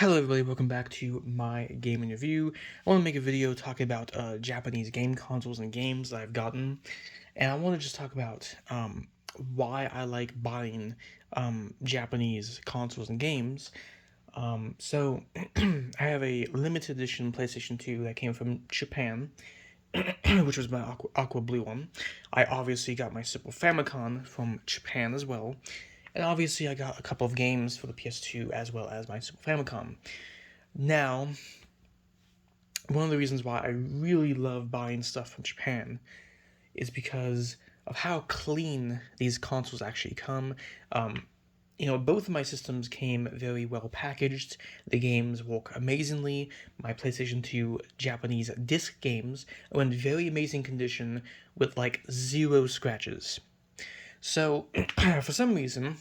Hello everybody, welcome back to my gaming review. I want to make a video talking about Japanese game consoles and games that I've gotten. And I want to just talk about why I like buying Japanese consoles and games. I have a limited edition PlayStation 2 that came from Japan, which was my aqua blue one. I obviously got my Super Famicom from Japan as well. And obviously I got a couple of games for the PS2 as well as my Super Famicom. Now, one of the reasons why I really love buying stuff from Japan is because of how clean these consoles actually come. Both of my systems came very well packaged. The games work amazingly. My PlayStation 2 Japanese disc games are in very amazing condition with like zero scratches. So, for some reason,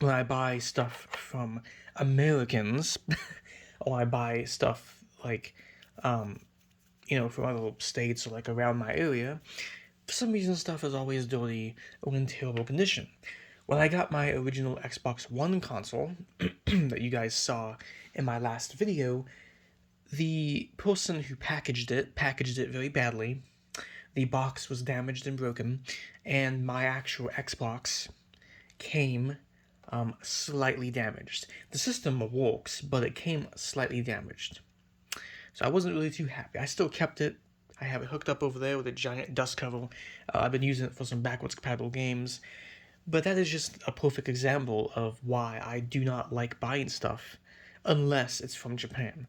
when I buy stuff from Americans, or I buy stuff like, from other states or like around my area, for some reason stuff is always dirty or in terrible condition. When I got my original Xbox One console that you guys saw in my last video, the person who packaged it very badly. The box was damaged and broken, and my actual Xbox came slightly damaged. The system works, but it came slightly damaged. So I wasn't really too happy. I still kept it. I have it hooked up over there with a giant dust cover. I've been using it for some backwards compatible games. But that is just a perfect example of why I do not like buying stuff unless it's from Japan.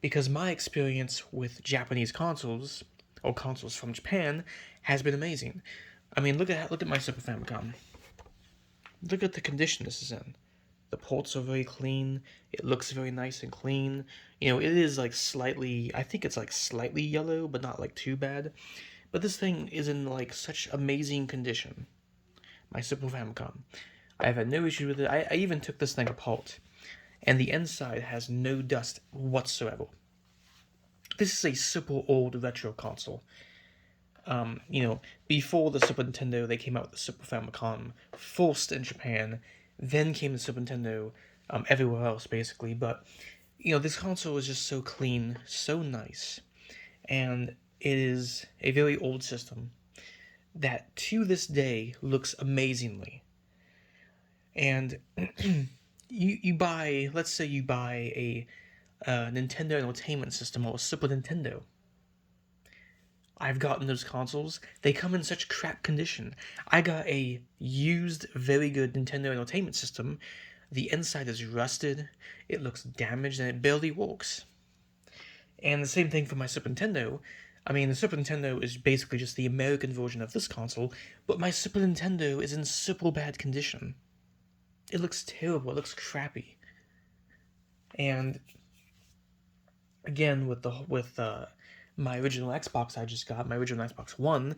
Because my experience with Japanese consoles, or consoles from Japan, has been amazing. I mean, look at my Super Famicom. Look at the condition this is in. The ports are very clean. It looks very nice and clean. It is like slightly, I think it's like slightly yellow, but not like too bad. But this thing is in like such amazing condition. My Super Famicom. I have had no issue with it. I even took this thing apart, and the inside has no dust whatsoever. This is a super old retro console. Before the Super Nintendo, they came out with the Super Famicom first in Japan, then came the Super Nintendo everywhere else, basically. But, this console is just so clean, so nice, and it is a very old system that to this day looks amazingly. And let's say you buy a Nintendo Entertainment System or a Super Nintendo. I've gotten those consoles. They come in such crap condition. I got a used, very good Nintendo Entertainment System. The inside is rusted, it looks damaged, and it barely works. And the same thing for my Super Nintendo. I mean, the Super Nintendo is basically just the American version of this console, but my Super Nintendo is in super bad condition. It looks terrible, it looks crappy. And again, with my original Xbox I just got, my original Xbox One,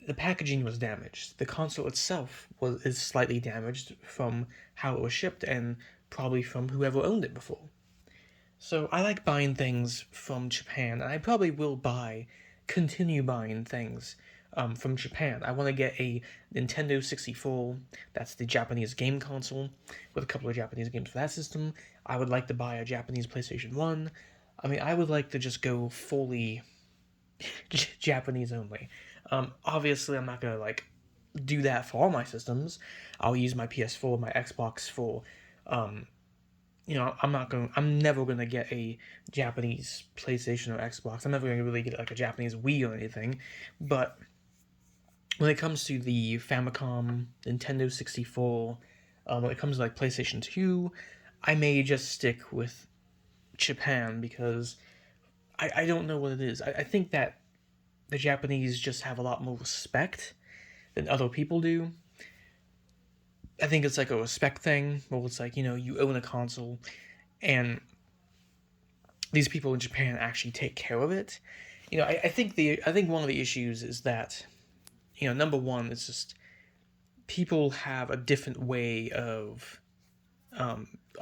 the packaging was damaged. The console itself is slightly damaged from how it was shipped and probably from whoever owned it before. So I like buying things from Japan, and I probably will continue buying things from Japan. I want to get a Nintendo 64, that's the Japanese game console, with a couple of Japanese games for that system. I would like to buy a Japanese PlayStation 1. I mean, I would like to just go fully Japanese only. Obviously, I'm not gonna do that for all my systems. I'll use my PS4, my Xbox for, I'm never gonna get a Japanese PlayStation or Xbox. I'm never gonna really get like a Japanese Wii or anything. But when it comes to the Famicom, Nintendo 64, when it comes to like PlayStation 2, I may just stick with Japan because I don't know what it is. I think that the Japanese just have a lot more respect than other people do. I think it's like a respect thing, where it's like, you own a console, and these people in Japan actually take care of it. I think one of the issues is that, number one, it's just people have a different way of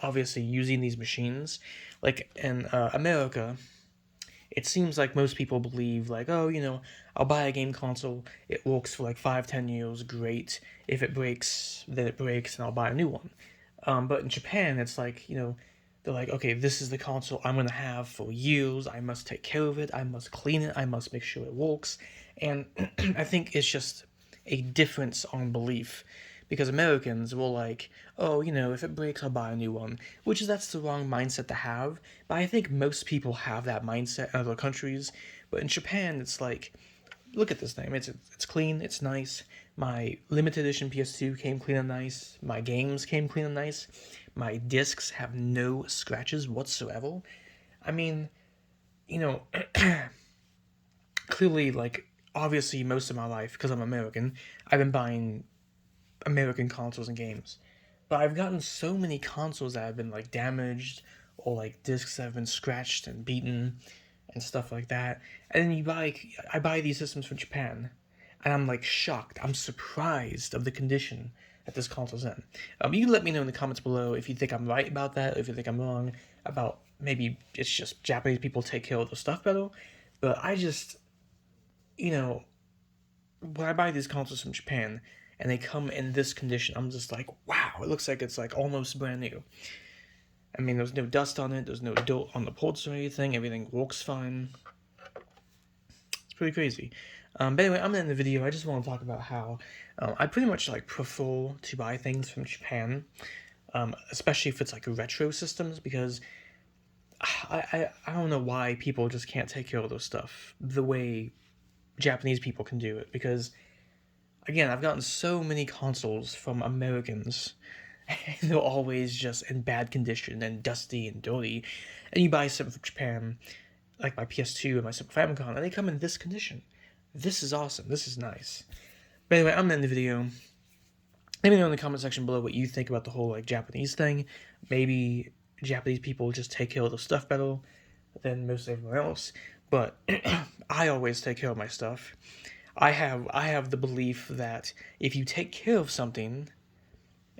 obviously using these machines. Like in America, it seems like most people believe like, oh, I'll buy a game console, it works for like 5-10 years, great. If it breaks, then it breaks, and I'll buy a new one. But in Japan, it's like, They're like, okay, this is the console I'm gonna have for years. I must take care of it. I must clean it. I must make sure it works. And I think it's just a difference on belief, because Americans will like, oh, if it breaks, I'll buy a new one, which is that's the wrong mindset to have. But I think most people have that mindset in other countries. But in Japan, it's like, look at this thing. It's clean. It's nice. My limited edition PS2 came clean and nice. My games came clean and nice. My discs have no scratches whatsoever. I mean, you know, clearly, like, obviously, most of my life, because I'm American, I've been buying American consoles and games. But I've gotten so many consoles that have been, like, damaged, or, like, discs that have been scratched and beaten, and stuff like that. And then I buy these systems from Japan, and I'm, like, shocked. I'm surprised of the condition that this console's in. You can let me know in the comments below if you think I'm right about that, or if you think I'm wrong about maybe it's just Japanese people take care of their stuff better. But I just, you know, when I buy these consoles from Japan and they come in this condition, I'm just like, wow, it looks like it's like almost brand new. I mean, there's no dust on it, there's no dirt on the ports or anything, everything works fine. It's pretty crazy. But anyway, I'm gonna end the video. I just want to talk about how I pretty much like prefer to buy things from Japan, especially if it's like retro systems, because I don't know why people just can't take care of those stuff the way Japanese people can do it, because again, I've gotten so many consoles from Americans and they're always just in bad condition and dusty and dirty, and you buy something from Japan like my PS2 and my Super Famicom and they come in this condition. This is awesome. This is nice. But anyway, I'm gonna end the video. Let me know in the comment section below what you think about the whole like Japanese thing. Maybe Japanese people just take care of the stuff better than most everyone else. But I always take care of my stuff. I have the belief that if you take care of something,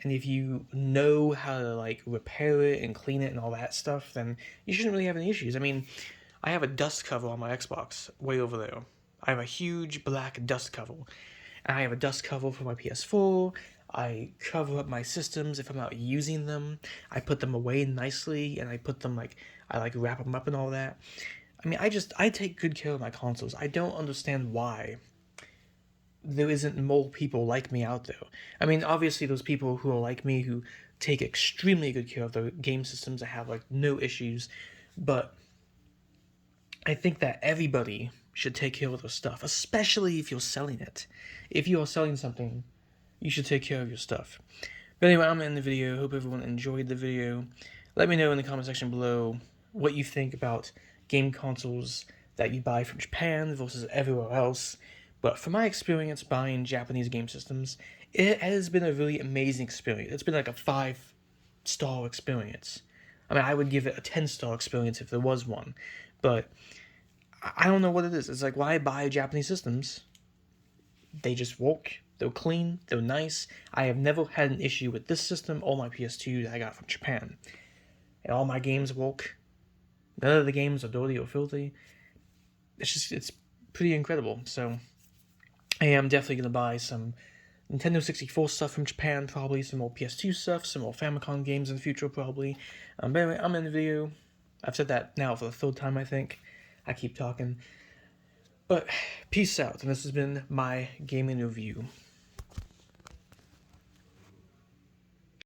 and if you know how to like repair it and clean it and all that stuff, then you shouldn't really have any issues. I mean, I have a dust cover on my Xbox way over there. I have a huge black dust cover. And I have a dust cover for my PS4. I cover up my systems if I'm not using them. I put them away nicely, and I put them like, I like wrap them up and all that. I mean, I take good care of my consoles. I don't understand why there isn't more people like me out there. I mean, obviously there's people who are like me who take extremely good care of their game systems that have like no issues, but I think that everybody should take care of their stuff, especially if you're selling it. If you are selling something, you should take care of your stuff. But anyway, I'm gonna end the video. Hope everyone enjoyed the video. Let me know in the comment section below what you think about game consoles that you buy from Japan versus everywhere else. But from my experience buying Japanese game systems, it has been a really amazing experience. It's been like a 5-star experience. I mean, I would give it a 10-star experience if there was one. But I don't know what it is. It's like, why buy Japanese systems? They just work. They're clean. They're nice. I have never had an issue with this system or my PS2 that I got from Japan. And all my games work. None of the games are dirty or filthy. It's pretty incredible. So I am definitely going to buy some Nintendo 64 stuff from Japan, probably some more PS2 stuff, some more Famicom games in the future, probably. But anyway, I'm in the video. I've said that now for the 3rd time, I think. I keep talking. But peace out, and this has been my gaming review.